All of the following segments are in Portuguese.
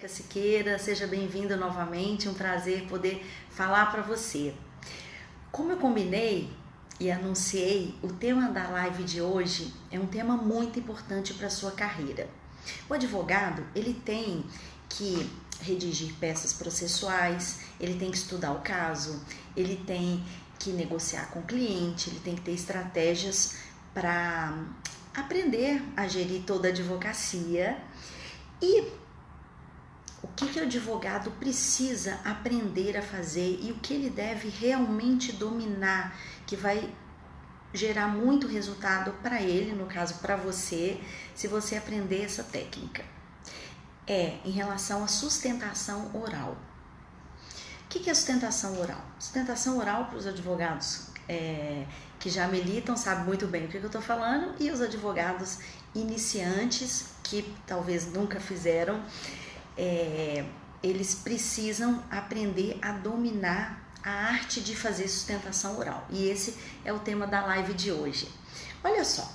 Érica Siqueira, seja bem-vinda novamente, um prazer poder falar para você. Como eu combinei e anunciei, o tema da live de hoje é um tema muito importante para a sua carreira. O advogado, ele tem que redigir peças processuais, ele tem que estudar o caso, ele tem que negociar com o cliente, ele tem que ter estratégias para aprender a gerir toda a advocacia. E o que o advogado precisa aprender a fazer e o que ele deve realmente dominar, que vai gerar muito resultado para ele, no caso para você, se você aprender essa técnica. Em relação à sustentação oral. O que é sustentação oral? Sustentação oral, para os advogados que já militam, sabem muito bem o que eu estou falando, e os advogados iniciantes, que talvez nunca fizeram, eles precisam aprender a dominar a arte de fazer sustentação oral. E esse é o tema da live de hoje. Olha só,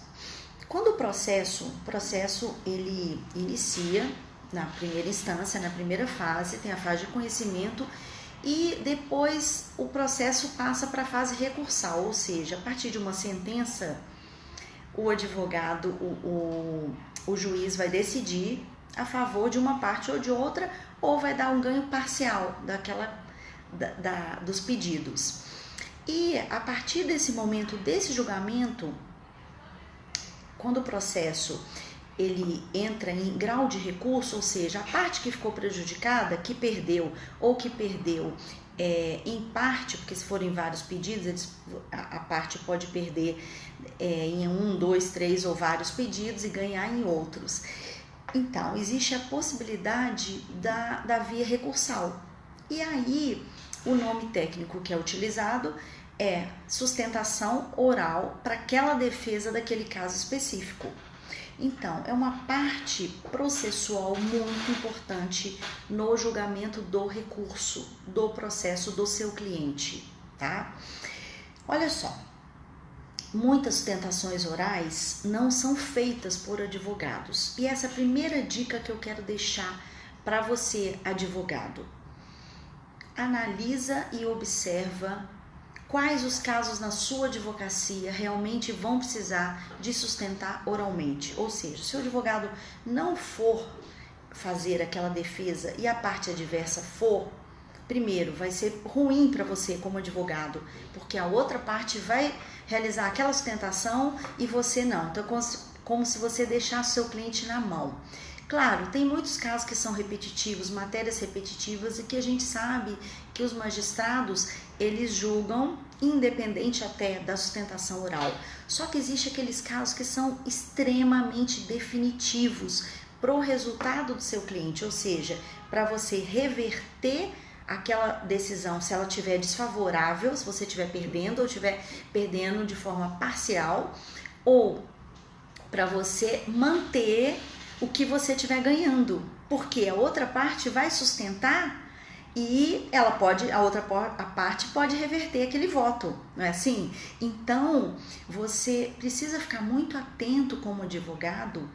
quando o processo ele inicia na primeira instância, na primeira fase, tem a fase de conhecimento, e depois o processo passa para a fase recursal, ou seja, a partir de uma sentença, o advogado, o juiz vai decidir a favor de uma parte ou de outra, ou vai dar um ganho parcial dos pedidos. E a partir desse momento, desse julgamento, quando o processo ele entra em grau de recurso, ou seja, a parte que ficou prejudicada, que perdeu em parte, porque se forem vários pedidos, a parte pode perder em 1, 2, 3 ou vários pedidos e ganhar em outros. Então, existe a possibilidade da via recursal. E aí, o nome técnico que é utilizado é sustentação oral para aquela defesa daquele caso específico. Então, é uma parte processual muito importante no julgamento do recurso, do processo do seu cliente, tá? Olha só, muitas sustentações orais não são feitas por advogados. E essa é a primeira dica que eu quero deixar para você, advogado. Analisa e observa quais os casos na sua advocacia realmente vão precisar de sustentar oralmente. Ou seja, se o advogado não for fazer aquela defesa e a parte adversa for, primeiro, vai ser ruim para você como advogado, porque a outra parte vai realizar aquela sustentação e você não. Então, como se você deixasse o seu cliente na mão. Claro, tem muitos casos que são repetitivos, matérias repetitivas, e que a gente sabe que os magistrados, eles julgam independente até da sustentação oral. Só que existem aqueles casos que são extremamente definitivos para o resultado do seu cliente, ou seja, para você reverter aquela decisão, se ela estiver desfavorável, se você estiver perdendo ou estiver perdendo de forma parcial, ou para você manter o que você estiver ganhando, porque a outra parte vai sustentar e a parte pode reverter aquele voto, não é assim? Então, você precisa ficar muito atento como advogado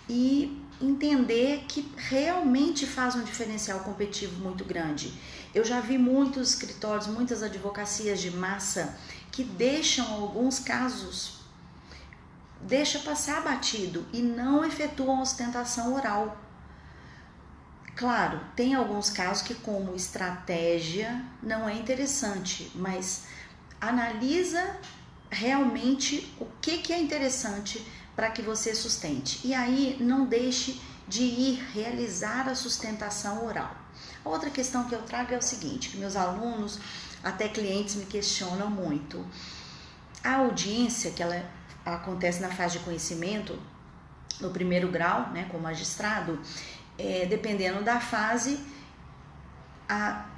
e entender que realmente faz um diferencial competitivo muito grande. Eu já vi muitos escritórios, muitas advocacias de massa que deixam alguns casos, deixa passar batido e não efetuam ostentação oral. Claro, tem alguns casos que como estratégia não é interessante, mas analisa realmente o que é interessante para que você sustente. E aí não deixe de ir realizar a sustentação oral. A outra questão que eu trago é o seguinte, que meus alunos, até clientes me questionam muito. A audiência, que ela acontece na fase de conhecimento, no primeiro grau, né, com o magistrado, dependendo da fase,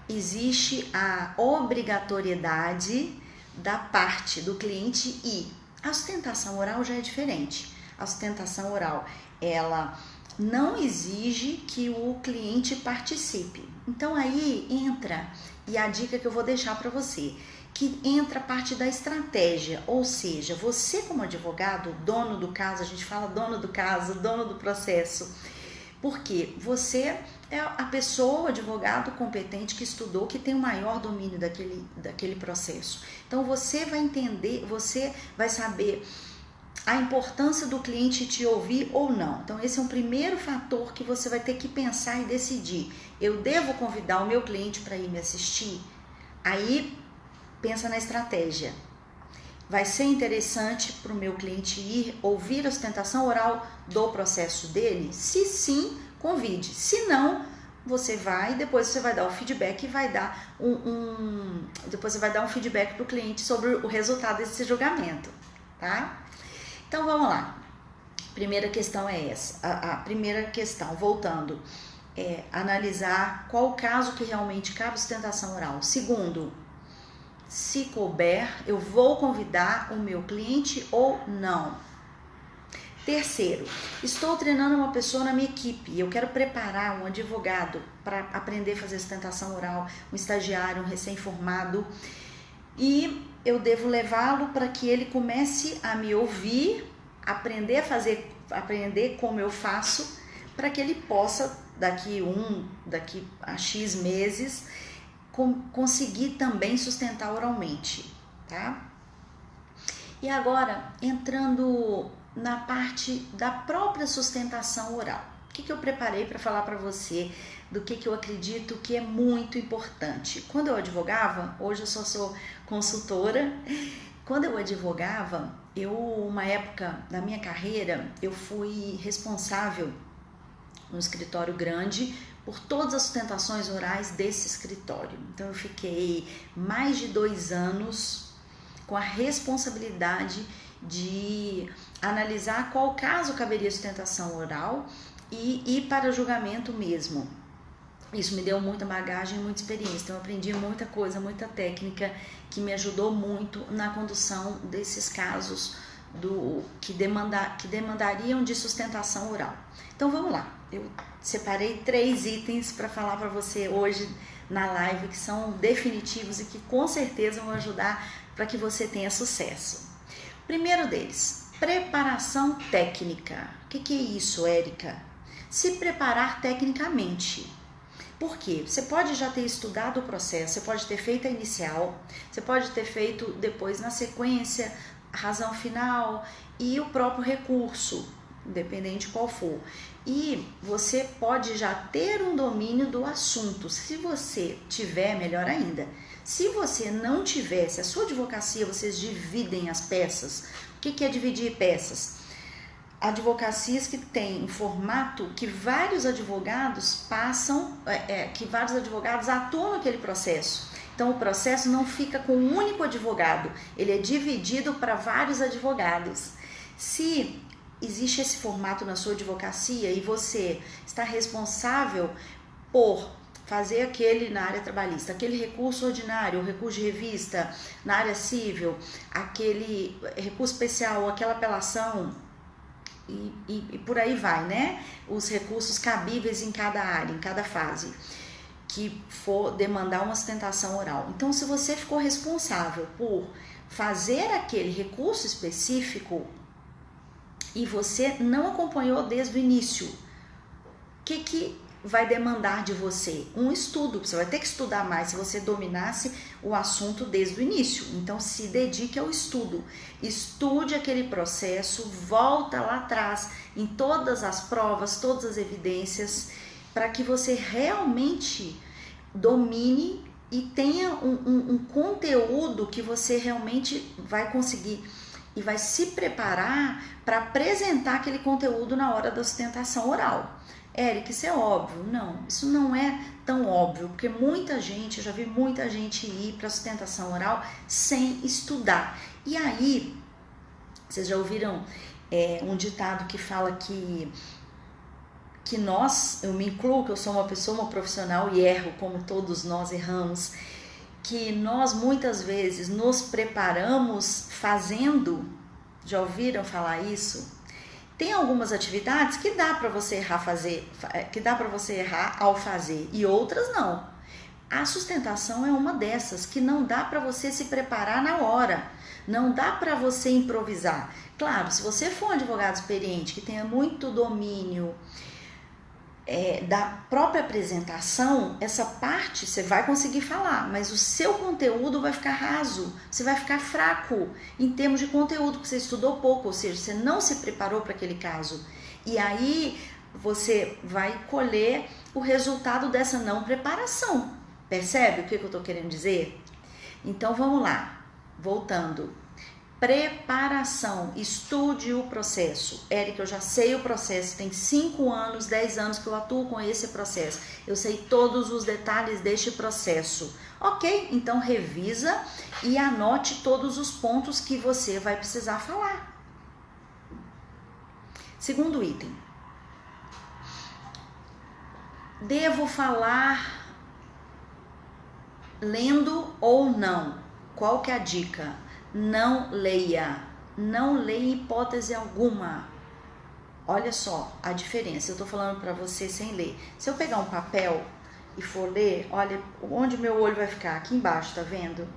existe a obrigatoriedade da parte do cliente e a sustentação oral já é diferente. A sustentação oral, ela não exige que o cliente participe. Então aí entra, e a dica que eu vou deixar para você, que entra a parte da estratégia, ou seja, você como advogado, dono do caso, a gente fala dono do caso, dono do processo, porque você é a pessoa, o advogado competente que estudou, que tem o maior domínio daquele processo. Então você vai entender, você vai saber a importância do cliente te ouvir ou não. Então esse é um primeiro fator que você vai ter que pensar e decidir. Eu devo convidar o meu cliente para ir me assistir? Aí pensa na estratégia. Vai ser interessante para o meu cliente ir ouvir a sustentação oral do processo dele? Se sim, convide. Se não, você vai, depois você vai dar o feedback e vai dar depois você vai dar um feedback para o cliente sobre o resultado desse julgamento, tá? Então vamos lá. Primeira questão é essa. A primeira questão, voltando, é analisar qual o caso que realmente cabe sustentação oral. Segundo, se couber, eu vou convidar o meu cliente ou não. Terceiro, estou treinando uma pessoa na minha equipe e eu quero preparar um advogado para aprender a fazer sustentação oral, um estagiário, um recém-formado, e eu devo levá-lo para que ele comece a me ouvir, aprender como eu faço, para que ele possa, daqui a X meses, conseguir também sustentar oralmente, tá? E agora, entrando na parte da própria sustentação oral. O que eu preparei para falar para você do que eu acredito que é muito importante? Quando eu advogava, hoje eu só sou consultora, quando eu advogava, uma época da minha carreira, eu fui responsável num escritório grande por todas as sustentações orais desse escritório. Então eu fiquei mais de 2 anos com a responsabilidade de analisar qual caso caberia sustentação oral e ir para julgamento mesmo. Isso me deu muita bagagem, muita experiência, então eu aprendi muita coisa, muita técnica que me ajudou muito na condução desses casos que demandariam de sustentação oral. Então vamos lá, eu separei 3 itens para falar para você hoje na live que são definitivos e que com certeza vão ajudar para que você tenha sucesso. Primeiro deles, preparação técnica. O que é isso, Érica? Se preparar tecnicamente. Por quê? Você pode já ter estudado o processo, você pode ter feito a inicial, você pode ter feito depois na sequência a razão final e o próprio recurso, independente qual for. E você pode já ter um domínio do assunto. Se você tiver, melhor ainda. Se você não tiver, se a sua advocacia vocês dividem as peças, o que é dividir peças? Advocacias que têm um formato que vários advogados que vários advogados atuam naquele processo. Então o processo não fica com um único advogado, ele é dividido para vários advogados. Se existe esse formato na sua advocacia e você está responsável por fazer aquele na área trabalhista, aquele recurso ordinário, o recurso de revista na área civil, aquele recurso especial, aquela apelação e por aí vai, né? Os recursos cabíveis em cada área, em cada fase que for demandar uma sustentação oral. Então, se você ficou responsável por fazer aquele recurso específico e você não acompanhou desde o início, o que vai demandar de você? Um estudo, você vai ter que estudar mais se você dominasse o assunto desde o início. Então se dedique ao estudo, estude aquele processo, volta lá atrás em todas as provas, todas as evidências, para que você realmente domine e tenha um conteúdo que você realmente vai conseguir e vai se preparar para apresentar aquele conteúdo na hora da sustentação oral. Érica, isso é óbvio? Não, isso não é tão óbvio, porque muita gente, eu já vi muita gente ir para a sustentação oral sem estudar. E aí, vocês já ouviram um ditado que fala que nós, eu me incluo, que eu sou uma profissional e erro, como todos nós erramos, que nós muitas vezes nos preparamos fazendo, já ouviram falar isso? Tem algumas atividades que dá para você errar ao fazer e outras não. A sustentação é uma dessas que não dá para você se preparar na hora, não dá para você improvisar. Claro, se você for um advogado experiente que tenha muito domínio da própria apresentação, essa parte você vai conseguir falar, mas o seu conteúdo vai ficar raso, você vai ficar fraco em termos de conteúdo, porque você estudou pouco, ou seja, você não se preparou para aquele caso. E aí você vai colher o resultado dessa não preparação. Percebe o que eu estou querendo dizer? Então vamos lá, voltando. Preparação, estude o processo. Érica, eu já sei o processo, tem 5 anos, 10 anos que eu atuo com esse processo. Eu sei todos os detalhes deste processo. Ok, então revisa e anote todos os pontos que você vai precisar falar. Segundo item. Devo falar lendo ou não? Qual que é a dica? Não leia em hipótese alguma. Olha só a diferença, eu tô falando para você sem ler. Se eu pegar um papel e for ler, olha onde meu olho vai ficar, aqui embaixo, tá vendo?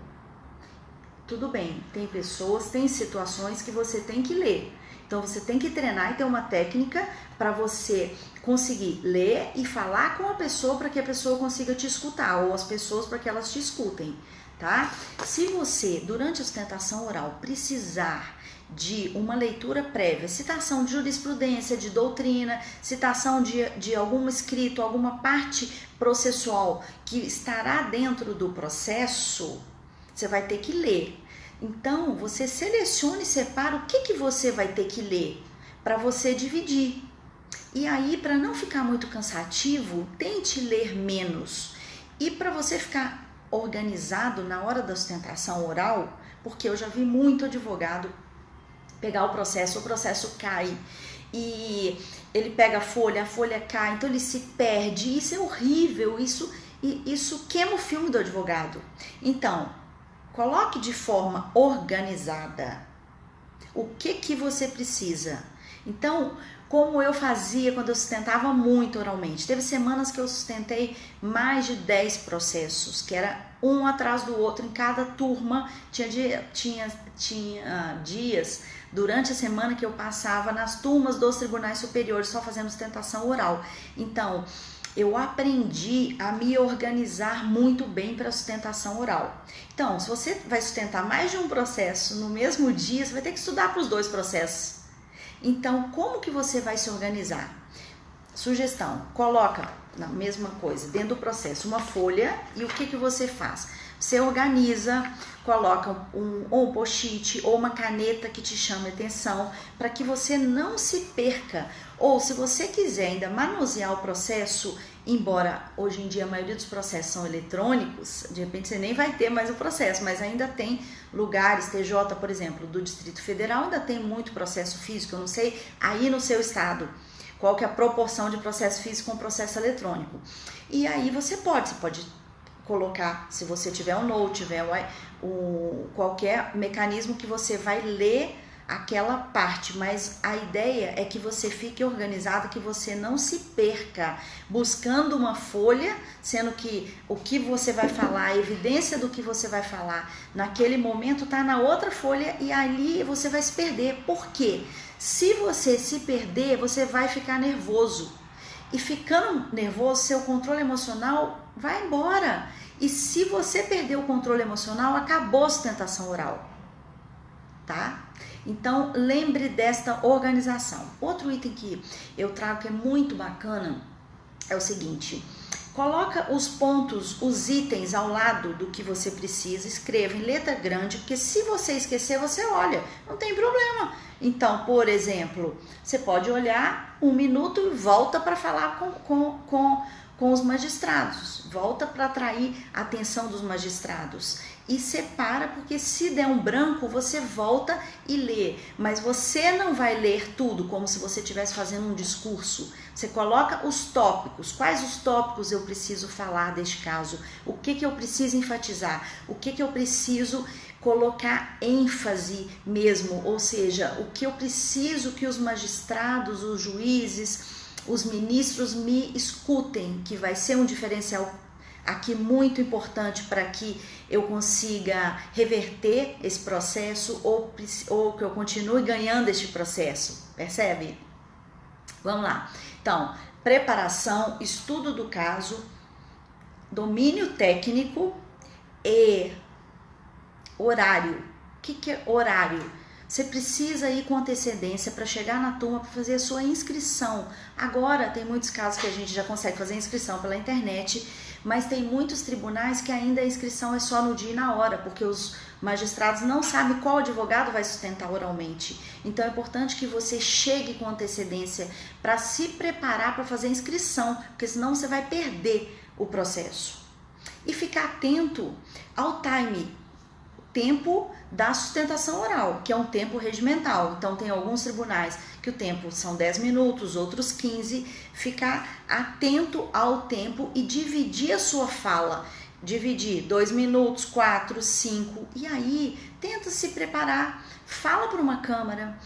Tudo bem, tem pessoas, tem situações que você tem que ler. Então você tem que treinar e ter uma técnica para você conseguir ler e falar com a pessoa para que a pessoa consiga te escutar, ou as pessoas para que elas te escutem. Tá? Se você, durante a sustentação oral, precisar de uma leitura prévia, citação de jurisprudência, de doutrina, citação de algum escrito, alguma parte processual que estará dentro do processo, você vai ter que ler. Então, você selecione e separa o que você vai ter que ler para você dividir. E aí, para não ficar muito cansativo, tente ler menos. E para você ficar organizado na hora da sustentação oral, porque eu já vi muito advogado pegar o processo cai e ele pega a folha cai, então ele se perde, isso é horrível, isso queima o filme do advogado. Então, coloque de forma organizada o que você precisa. Então, como eu fazia quando eu sustentava muito oralmente. Teve semanas que eu sustentei mais de 10 processos, que era um atrás do outro em cada turma. Tinha dias durante a semana que eu passava nas turmas dos tribunais superiores só fazendo sustentação oral. Então, eu aprendi a me organizar muito bem para a sustentação oral. Então, se você vai sustentar mais de um processo no mesmo dia, você vai ter que estudar para os 2 processos. Então, como que você vai se organizar? Sugestão, coloca na mesma coisa, dentro do processo, uma folha e o que você faz? Você organiza, coloca um post-it ou uma caneta que te chame a atenção para que você não se perca. Ou se você quiser ainda manusear o processo, embora hoje em dia a maioria dos processos são eletrônicos, de repente você nem vai ter mais o processo, mas ainda tem lugares, TJ, por exemplo, do Distrito Federal, ainda tem muito processo físico, eu não sei aí no seu estado qual que é a proporção de processo físico com processo eletrônico. E aí você pode colocar, se você tiver um note, tiver qualquer mecanismo que você vai ler aquela parte, mas a ideia é que você fique organizado, que você não se perca buscando uma folha, sendo que o que você vai falar, a evidência do que você vai falar naquele momento está na outra folha e ali você vai se perder. Por quê? Se você se perder, você vai ficar nervoso. E ficando nervoso, seu controle emocional vai embora. E se você perder o controle emocional, acabou a sustentação oral. Tá? Então, lembre desta organização. Outro item que eu trago que é muito bacana é o seguinte: coloca os pontos, os itens ao lado do que você precisa, escreva em letra grande, porque se você esquecer, você olha, não tem problema. Então, por exemplo, você pode olhar 1 minuto e volta para falar com os magistrados, volta para atrair a atenção dos magistrados. E separa, porque se der um branco, você volta e lê. Mas você não vai ler tudo como se você estivesse fazendo um discurso. Você coloca os tópicos. Quais os tópicos eu preciso falar deste caso? O que eu preciso enfatizar? O que eu preciso colocar ênfase mesmo? Ou seja, o que eu preciso que os magistrados, os juízes, os ministros me escutem, que vai ser um diferencial aqui muito importante para que eu consiga reverter esse processo ou que eu continue ganhando este processo, percebe? Vamos lá. Então, preparação, estudo do caso, domínio técnico e horário. O que é horário? Você precisa ir com antecedência para chegar na turma para fazer a sua inscrição. Agora tem muitos casos que a gente já consegue fazer a inscrição pela internet, mas tem muitos tribunais que ainda a inscrição é só no dia e na hora, porque os magistrados não sabem qual advogado vai sustentar oralmente. Então é importante que você chegue com antecedência para se preparar para fazer a inscrição, porque senão você vai perder o processo. E ficar atento ao tempo da sustentação oral, que é um tempo regimental. Então tem alguns tribunais que o tempo são 10 minutos, outros 15. Ficar atento ao tempo e dividir a sua fala. Dividir 2 minutos, 4, 5. E aí tenta se preparar. Fala para uma câmera.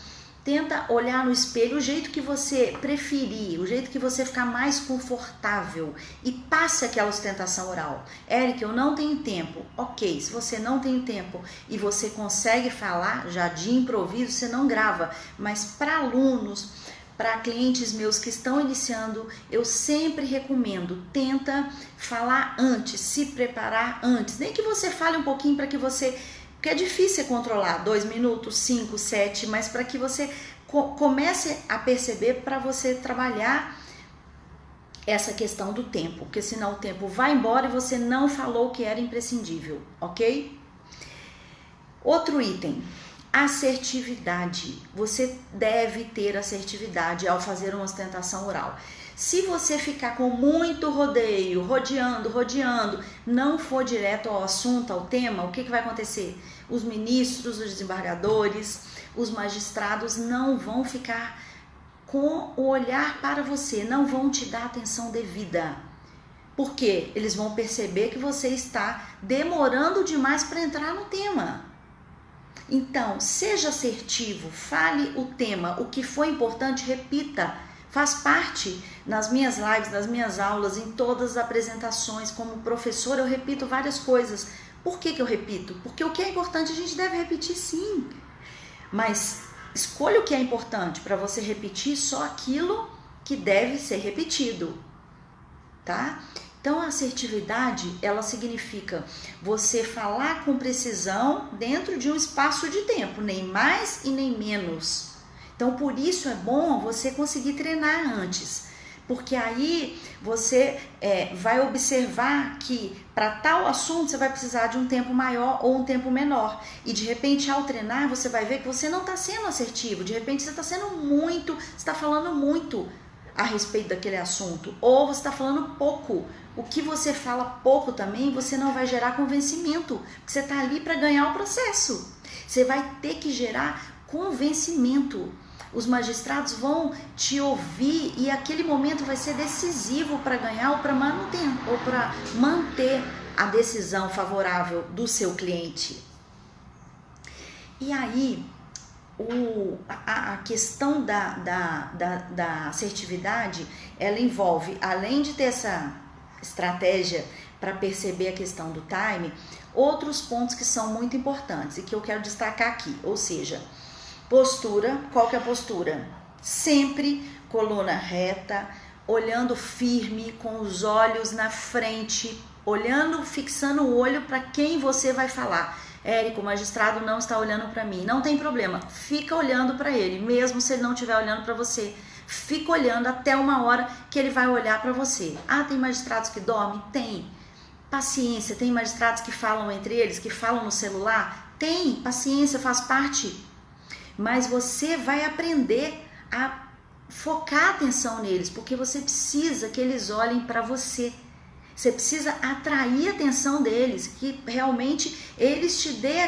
Tenta olhar no espelho o jeito que você preferir, o jeito que você ficar mais confortável e passe aquela sustentação oral. Érica, eu não tenho tempo. Ok, se você não tem tempo e você consegue falar já de improviso, você não grava. Mas para alunos, para clientes meus que estão iniciando, eu sempre recomendo, tenta falar antes, se preparar antes. Nem que você fale um pouquinho para que você... Porque é difícil controlar 2 minutos, 5, 7, mas para que você comece a perceber, para você trabalhar essa questão do tempo, porque senão o tempo vai embora e você não falou o que era imprescindível, ok? Outro item, assertividade. Você deve ter assertividade ao fazer uma sustentação oral. Se você ficar com muito rodeio, rodeando, não for direto ao assunto, ao tema, o que vai acontecer? Os ministros, os desembargadores, os magistrados não vão ficar com o olhar para você, não vão te dar atenção devida. Por quê? Eles vão perceber que você está demorando demais para entrar no tema. Então, seja assertivo, fale o tema, o que foi importante, repita. Faz parte nas minhas lives, nas minhas aulas, em todas as apresentações. Como professor, eu repito várias coisas. Por que eu repito? Porque o que é importante a gente deve repetir, sim. Mas escolha o que é importante para você repetir só aquilo que deve ser repetido, tá? Então, a assertividade, ela significa você falar com precisão dentro de um espaço de tempo, nem mais e nem menos. Então, por isso é bom você conseguir treinar antes, porque aí você vai observar que para tal assunto você vai precisar de um tempo maior ou um tempo menor. E de repente, ao treinar, você vai ver que você não está sendo assertivo, de repente você está sendo muito, você está falando muito a respeito daquele assunto, ou você está falando pouco. O que você fala pouco também, você não vai gerar convencimento, porque você está ali para ganhar o processo. Você vai ter que gerar convencimento. Os magistrados vão te ouvir e aquele momento vai ser decisivo para ganhar ou para manter a decisão favorável do seu cliente. E aí, a questão da assertividade, ela envolve, além de ter essa estratégia para perceber a questão do time, outros pontos que são muito importantes e que eu quero destacar aqui, ou seja, postura. Qual que é a postura? Sempre coluna reta, olhando firme, com os olhos na frente, olhando, fixando o olho para quem você vai falar. Érico, o magistrado não está olhando para mim. Não tem problema, fica olhando para ele, mesmo se ele não estiver olhando para você. Fica olhando até uma hora que ele vai olhar para você. Ah, tem magistrados que dormem? Tem. Paciência. Tem magistrados que falam entre eles, que falam no celular? Tem. Paciência, faz parte. Mas você vai aprender a focar a atenção neles, porque você precisa que eles olhem para você. Você precisa atrair a atenção deles, que realmente eles te dêem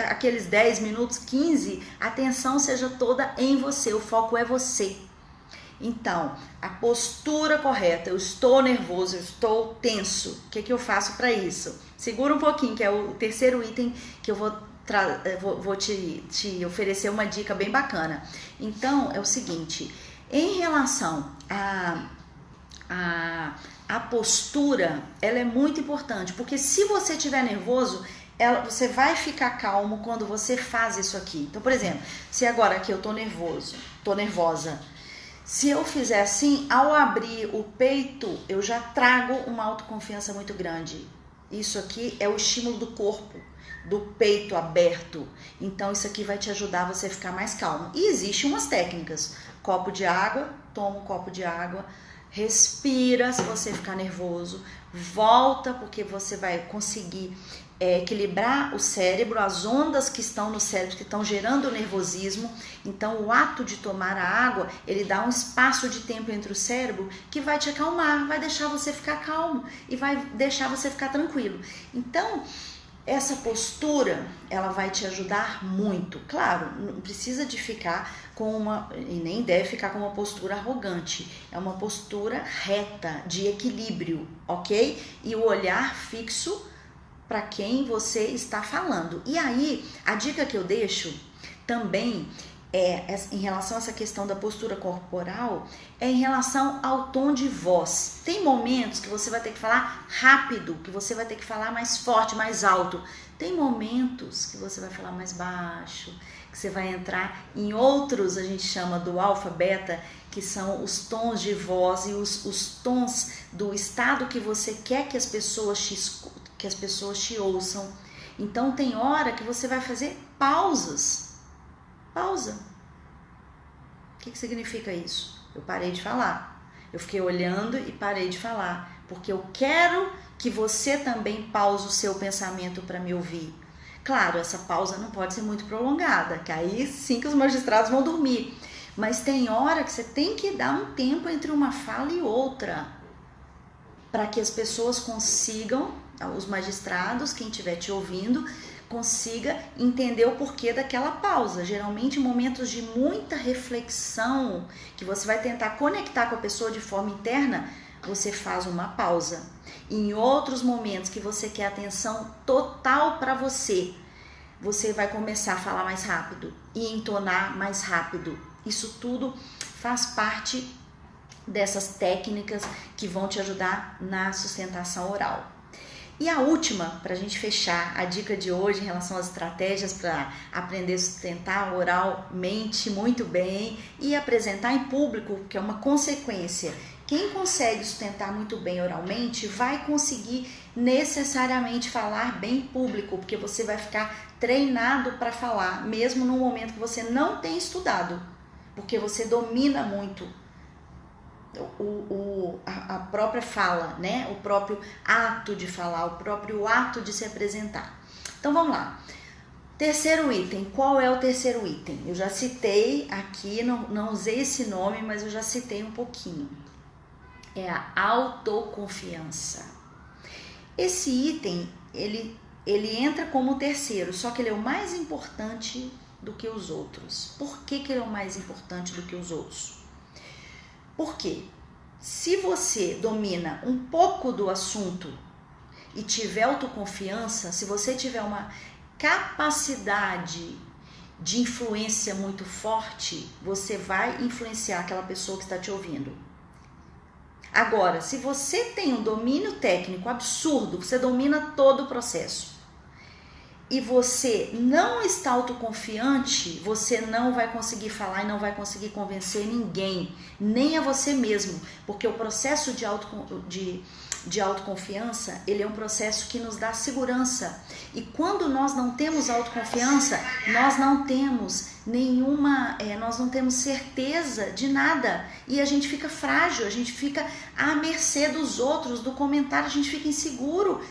aqueles 10 minutos, 15, a atenção seja toda em você, o foco é você. Então, a postura correta, eu estou nervoso, eu estou tenso, o que eu faço para isso? Segura um pouquinho, que é o terceiro item que eu vou te oferecer uma dica bem bacana. Então, é o seguinte, em relação a postura, ela é muito importante, porque se você estiver nervoso, você vai ficar calmo quando você faz isso aqui. Então, por exemplo, se agora aqui eu tô nervosa, Se eu fizer assim, ao abrir o peito, eu já trago uma autoconfiança muito grande. Isso aqui é o estímulo do corpo, do peito aberto. Então isso aqui vai te ajudar você a ficar mais calmo. E existem umas técnicas. Copo de água, toma um copo de água, respira se você ficar nervoso, volta porque você vai conseguir equilibrar o cérebro, as ondas que estão no cérebro que estão gerando o nervosismo. Então o ato de tomar a água, ele dá um espaço de tempo entre o cérebro que vai te acalmar, vai deixar você ficar calmo e vai deixar você ficar tranquilo. Então essa postura, ela vai te ajudar muito. Claro, não precisa de ficar com e nem deve ficar com uma postura arrogante. É uma postura reta, de equilíbrio, ok? E o olhar fixo para quem você está falando. E aí, a dica que eu deixo também em relação a essa questão da postura corporal, é em relação ao tom de voz. Tem momentos que você vai ter que falar rápido, que você vai ter que falar mais forte, mais alto. Tem momentos que você vai falar mais baixo, que você vai entrar em outros, a gente chama do alfa, beta, que são os tons de voz e os tons do estado que você quer que as pessoas te ouçam. Então tem hora que você vai fazer pausas. Pausa. O que significa isso? Eu parei de falar. Eu fiquei olhando e parei de falar. Porque eu quero que você também pause o seu pensamento para me ouvir. Claro, essa pausa não pode ser muito prolongada, que aí sim que os magistrados vão dormir. Mas tem hora que você tem que dar um tempo entre uma fala e outra, para que as pessoas consigam, os magistrados, quem estiver te ouvindo, consiga entender o porquê daquela pausa. Geralmente em momentos de muita reflexão, que você vai tentar conectar com a pessoa de forma interna, você faz uma pausa. Em outros momentos que você quer atenção total para você, você vai começar a falar mais rápido e entonar mais rápido. Isso tudo faz parte dessas técnicas que vão te ajudar na sustentação oral. E a última, para a gente fechar a dica de hoje em relação às estratégias para aprender a sustentar oralmente muito bem e apresentar em público, que é uma consequência. Quem consegue sustentar muito bem oralmente vai conseguir necessariamente falar bem em público, porque você vai ficar treinado para falar, mesmo no momento que você não tem estudado, porque você domina muito a própria fala, né? O próprio ato de falar, o próprio ato de se apresentar. Então vamos lá. Terceiro item. Qual é o terceiro item? Eu já citei aqui, não usei esse nome, mas eu já citei um pouquinho. É a autoconfiança. Esse item, ele entra como terceiro, só que ele é o mais importante do que os outros. Por que ele é o mais importante do que os outros? Porque se você domina um pouco do assunto e tiver autoconfiança, se você tiver uma capacidade de influência muito forte, você vai influenciar aquela pessoa que está te ouvindo. Agora, se você tem um domínio técnico absurdo, você domina todo o processo, e você não está autoconfiante, você não vai conseguir falar e não vai conseguir convencer ninguém, nem a você mesmo, porque o processo de autoconfiança, ele é um processo que nos dá segurança, e quando nós não temos autoconfiança, nós não temos nós não temos certeza de nada, e a gente fica frágil, a gente fica à mercê dos outros, do comentário, a gente fica inseguro.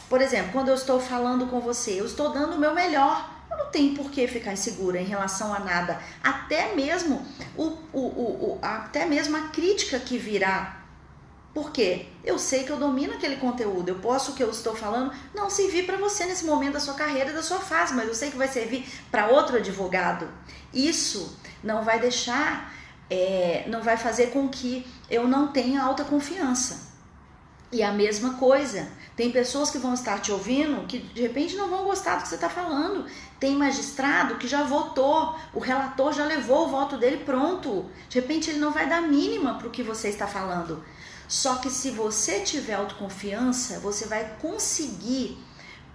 Por exemplo, quando eu estou falando com você, eu estou dando o meu melhor. Eu não tenho por que ficar insegura em relação a nada. Até mesmo até mesmo a crítica que virá. Por quê? Eu sei que eu domino aquele conteúdo. Eu posso, o que eu estou falando, não servir para você nesse momento da sua carreira, da sua fase, mas eu sei que vai servir para outro advogado. Isso não vai deixar, não vai fazer com que eu não tenha alta confiança. E a mesma coisa, tem pessoas que vão estar te ouvindo que de repente não vão gostar do que você está falando. Tem magistrado que já votou, o relator já levou o voto dele pronto. De repente ele não vai dar mínima para o que você está falando. Só que se você tiver autoconfiança, você vai conseguir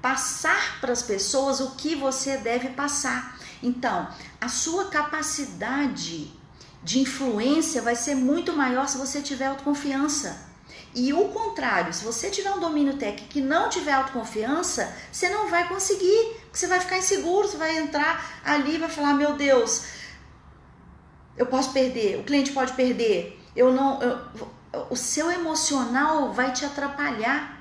passar para as pessoas o que você deve passar. Então, a sua capacidade de influência vai ser muito maior se você tiver autoconfiança. E o contrário, se você tiver um domínio técnico e não tiver autoconfiança, você não vai conseguir, você vai ficar inseguro, você vai entrar ali e vai falar, meu Deus, eu posso perder, o cliente pode perder, o seu emocional vai te atrapalhar,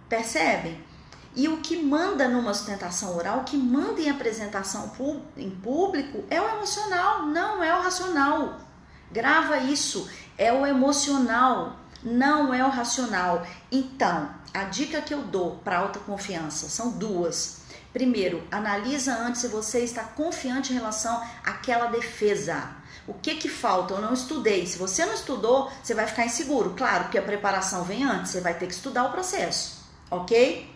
percebem? E o que manda numa sustentação oral, o que manda em apresentação em público é o emocional, não é o racional. Grava isso, é o emocional, não é o racional. Então, a dica que eu dou para autoconfiança são duas. Primeiro, analisa antes se você está confiante em relação àquela defesa. O que falta? Eu não estudei. Se você não estudou, você vai ficar inseguro. Claro, porque a preparação vem antes, você vai ter que estudar o processo, ok?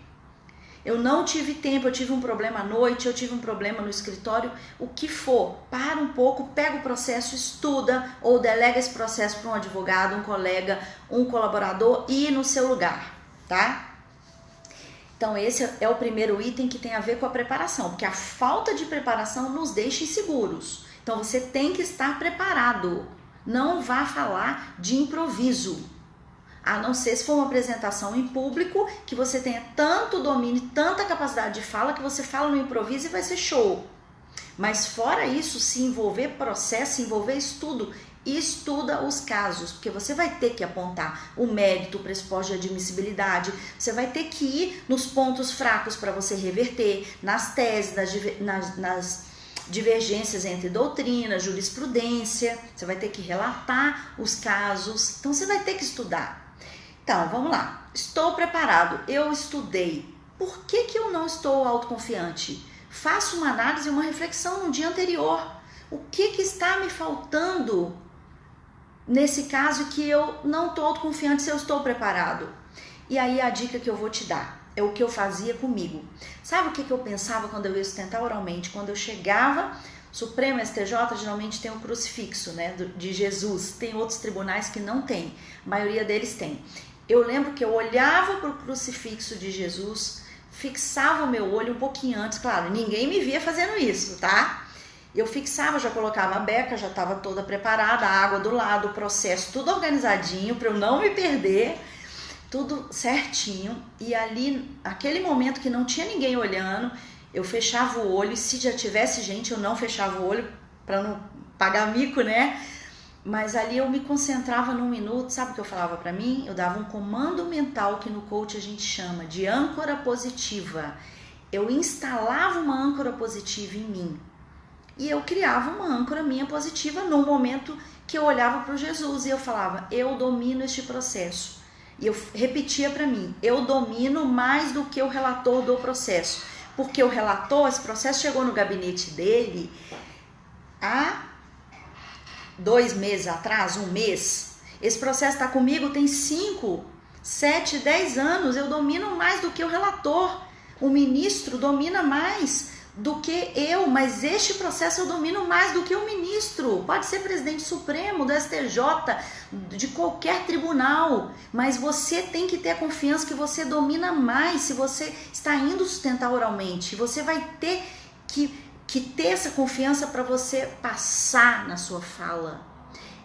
Eu não tive tempo, eu tive um problema à noite, eu tive um problema no escritório, o que for, para um pouco, pega o processo, estuda ou delega esse processo para um advogado, um colega, um colaborador e ir no seu lugar, tá? Então esse é o primeiro item que tem a ver com a preparação, porque a falta de preparação nos deixa inseguros. Então você tem que estar preparado, não vá falar de improviso. A não ser se for uma apresentação em público, que você tenha tanto domínio, tanta capacidade de fala, que você fala no improviso e vai ser show. Mas fora isso, se envolver processo, se envolver estudo, estuda os casos, porque você vai ter que apontar o mérito, o pressuposto de admissibilidade, você vai ter que ir nos pontos fracos para você reverter, nas teses, nas divergências entre doutrina, jurisprudência, você vai ter que relatar os casos, então você vai ter que estudar. Então, vamos lá. Estou preparado, eu estudei. Por que eu não estou autoconfiante? Faço uma análise e uma reflexão no dia anterior. O que está me faltando nesse caso que eu não estou autoconfiante se eu estou preparado? E aí a dica que eu vou te dar é o que eu fazia comigo. Sabe o que eu pensava quando eu ia sustentar oralmente? Quando eu chegava, Supremo STJ geralmente tem um crucifixo, né, de Jesus. Tem outros tribunais que não tem, a maioria deles tem. Eu lembro que eu olhava para o crucifixo de Jesus, fixava o meu olho um pouquinho antes, claro, ninguém me via fazendo isso, tá? Eu fixava, já colocava a beca, já estava toda preparada, a água do lado, o processo tudo organizadinho para eu não me perder, tudo certinho. E ali, aquele momento que não tinha ninguém olhando, eu fechava o olho, e se já tivesse gente, eu não fechava o olho para não pagar mico, né? Mas ali eu me concentrava num minuto, sabe o que eu falava para mim? Eu dava um comando mental que no coach a gente chama de âncora positiva. Eu instalava uma âncora positiva em mim e eu criava uma âncora minha positiva no momento que eu olhava para o Jesus e eu falava, eu domino este processo. E eu repetia para mim, eu domino mais do que o relator do processo. Porque o relator, esse processo chegou no gabinete dele há 2 meses atrás, 1 mês. Esse processo está comigo tem 5, 7, 10 anos. Eu domino mais do que o relator. O ministro domina mais do que eu, mas este processo eu domino mais do que o ministro. Pode ser presidente supremo, do STJ, de qualquer tribunal, mas você tem que ter a confiança que você domina mais se você está indo sustentar oralmente. Você vai ter que ter essa confiança para você passar na sua fala.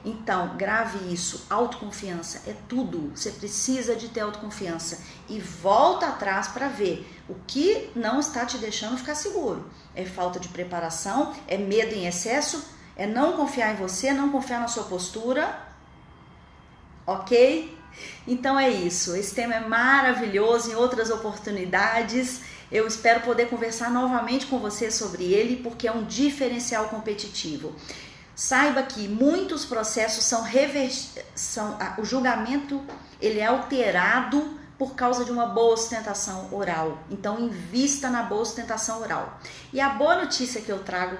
Então, grave isso, autoconfiança é tudo, você precisa de ter autoconfiança e volta atrás para ver o que não está te deixando ficar seguro. É falta de preparação, é medo em excesso, é não confiar em você, não confiar na sua postura, ok? Então é isso, esse tema é maravilhoso, em outras oportunidades eu espero poder conversar novamente com você sobre ele, porque é um diferencial competitivo. Saiba que muitos processos o julgamento ele é alterado por causa de uma boa sustentação oral. Então, invista na boa sustentação oral. E a boa notícia que eu trago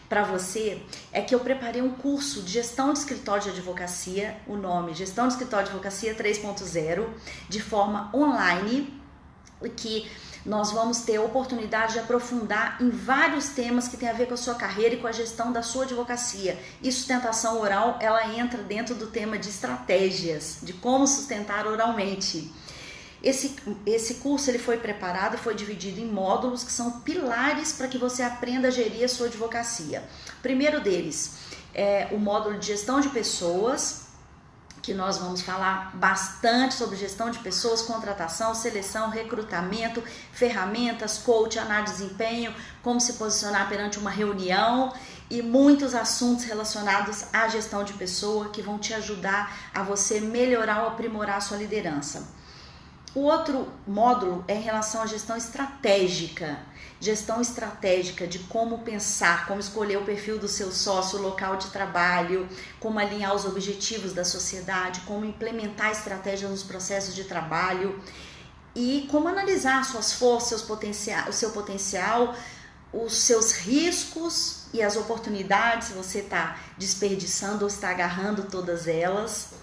para você é que eu preparei um curso de gestão de escritório de advocacia, o nome Gestão de Escritório de Advocacia 3.0, de forma online, que nós vamos ter a oportunidade de aprofundar em vários temas que tem a ver com a sua carreira e com a gestão da sua advocacia. E sustentação oral, ela entra dentro do tema de estratégias, de como sustentar oralmente. Esse curso ele foi preparado e foi dividido em módulos que são pilares para que você aprenda a gerir a sua advocacia. O primeiro deles, o módulo de gestão de pessoas, que nós vamos falar bastante sobre gestão de pessoas, contratação, seleção, recrutamento, ferramentas, coach, análise de desempenho, como se posicionar perante uma reunião e muitos assuntos relacionados à gestão de pessoa que vão te ajudar a você melhorar ou aprimorar a sua liderança. O outro módulo é em relação à gestão estratégica de como pensar, como escolher o perfil do seu sócio, o local de trabalho, como alinhar os objetivos da sociedade, como implementar estratégias nos processos de trabalho e como analisar suas forças, o seu potencial, os seus riscos e as oportunidades, se você está desperdiçando ou está agarrando todas elas.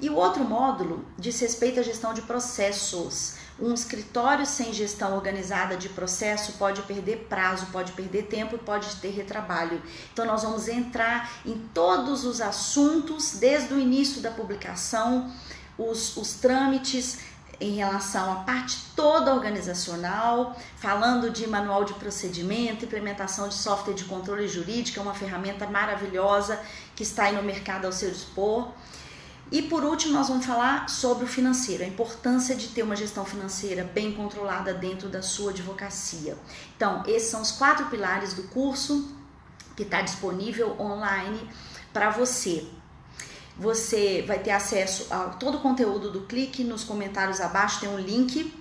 E o outro módulo diz respeito à gestão de processos. Um escritório sem gestão organizada de processo pode perder prazo, pode perder tempo e pode ter retrabalho. Então nós vamos entrar em todos os assuntos, desde o início da publicação, os trâmites em relação à parte toda organizacional, falando de manual de procedimento, implementação de software de controle jurídico, uma ferramenta maravilhosa que está aí no mercado ao seu dispor. E por último, nós vamos falar sobre o financeiro, a importância de ter uma gestão financeira bem controlada dentro da sua advocacia. Então, esses são os 4 pilares do curso que está disponível online para você. Você vai ter acesso a todo o conteúdo do Clique, nos comentários abaixo tem um link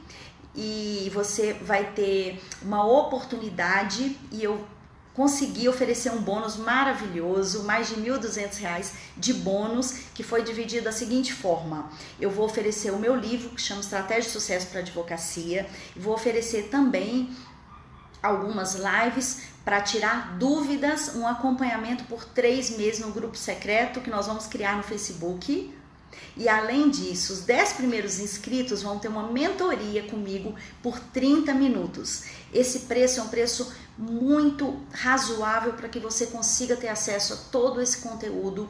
e você vai ter uma oportunidade e eu consegui oferecer um bônus maravilhoso, mais de R$ 1.200 de bônus, que foi dividido da seguinte forma: eu vou oferecer o meu livro, que chama Estratégia de Sucesso para Advocacia, e vou oferecer também algumas lives para tirar dúvidas, um acompanhamento por 3 meses no grupo secreto que nós vamos criar no Facebook. E além disso, os 10 primeiros inscritos vão ter uma mentoria comigo por 30 minutos. Esse preço é um preço muito razoável para que você consiga ter acesso a todo esse conteúdo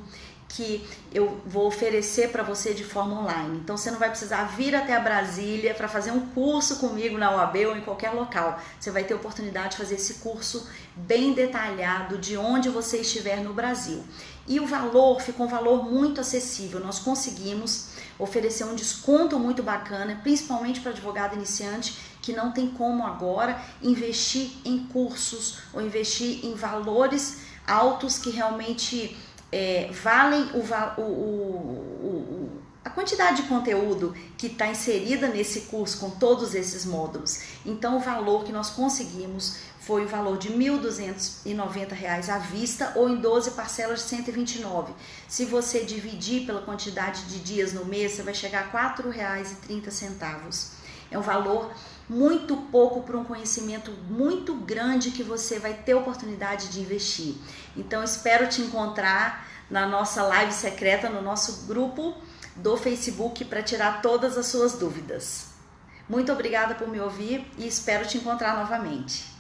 que eu vou oferecer para você de forma online. Então você não vai precisar vir até a Brasília para fazer um curso comigo na UAB ou em qualquer local. Você vai ter a oportunidade de fazer esse curso bem detalhado de onde você estiver no Brasil. E o valor ficou um valor muito acessível. Nós conseguimos oferecer um desconto muito bacana, principalmente para advogado iniciante que não tem como agora investir em cursos ou investir em valores altos que realmente valem a quantidade de conteúdo que está inserida nesse curso com todos esses módulos. Então o valor que nós conseguimos foi o valor de R$ 1.290 à vista ou em 12 parcelas de R$ 129. Se você dividir pela quantidade de dias no mês, você vai chegar a R$ 4,30. É um valor muito pouco para um conhecimento muito grande que você vai ter oportunidade de investir. Então espero te encontrar na nossa live secreta, no nosso grupo do Facebook para tirar todas as suas dúvidas. Muito obrigada por me ouvir e espero te encontrar novamente.